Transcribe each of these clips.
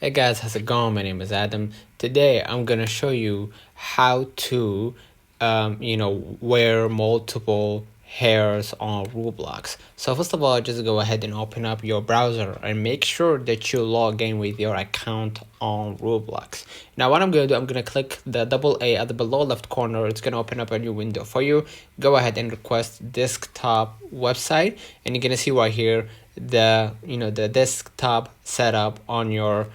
Hey guys, how's it going? My name is Adam. Today I'm gonna show you how to, wear multiple hairs on Roblox. So first of all, just go ahead and open up your browser and make sure that you log in with your account on Roblox. Now what I'm gonna do, I'm gonna click the double A at the below left corner. It's gonna open up a new window for you. Go ahead and request desktop website, and you're gonna see right here the desktop setup on your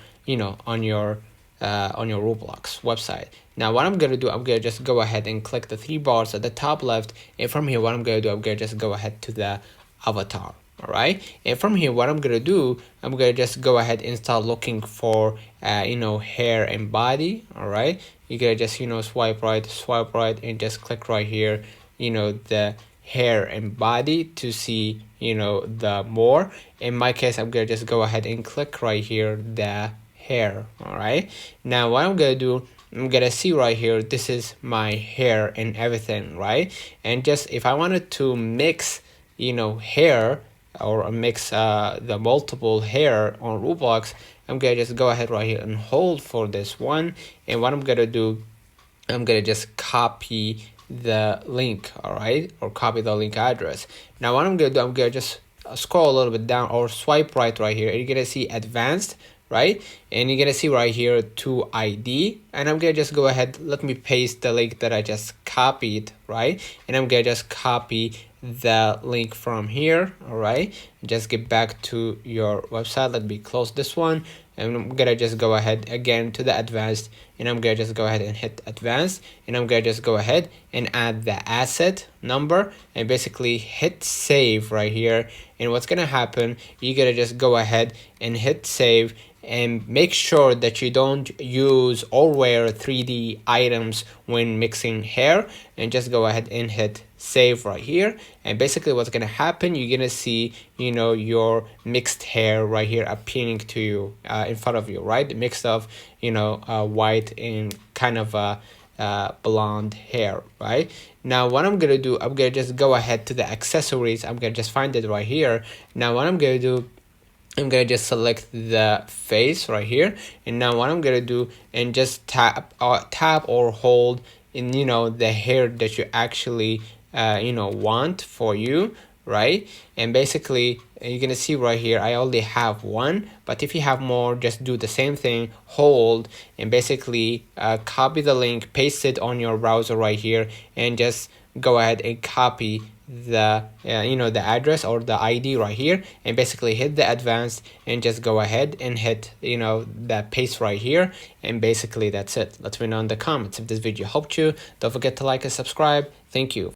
on your Roblox website. Now what I'm gonna do, I'm gonna just go ahead and click the three bars at the top left, and from here what I'm gonna do, I'm gonna just go ahead to the avatar. Alright, and from here what I'm gonna do, I'm gonna just go ahead and start looking for hair and body. Alright, you're gonna just swipe right and just click right here, the hair and body to see the more. In my case, I'm gonna just go ahead and click right here the hair. All right, now what I'm gonna do, I'm gonna see right here, this is my hair and everything, right? And just if I wanted to mix hair, or mix the multiple hair on Roblox, I'm gonna just go ahead right here and hold for this one. And what I'm gonna do, I'm gonna just copy the link, all right, or copy the link address. Now what I'm gonna do, I'm gonna just scroll a little bit down or swipe right here, and you're gonna see advanced, right? And you're gonna see right here to ID, and I'm gonna just go ahead, let me paste the link that I just copied, right? And I'm gonna just copy the link from here. All right, just get back to your website. Let me close this one, and I'm gonna just go ahead again to the advanced, and I'm gonna just go ahead and hit advanced, and I'm gonna just go ahead and add the asset number and basically hit save right here. And what's gonna happen, you're gonna just go ahead and hit save, and make sure that you don't use or wear 3D items when mixing hair, and just go ahead and hit save right here. And basically what's gonna happen, you're gonna see your mixed hair right here appearing to you in front of you, right? Mixed of white and kind of blonde hair, right? Now what I'm gonna do, I'm gonna just go ahead to the accessories. I'm gonna just find it right here. Now what I'm gonna do, I'm gonna just select the face right here, and now what I'm gonna do, and just tap or hold in the hair that you actually want for you, right? And basically you're gonna see right here, I only have one, but if you have more, just do the same thing, hold, and basically copy the link, paste it on your browser right here, and just go ahead and copy the the address or the ID right here, and basically hit the advanced, and just go ahead and hit that paste right here. And basically that's it. Let me know in the comments if this video helped you. Don't forget to like and subscribe. Thank you.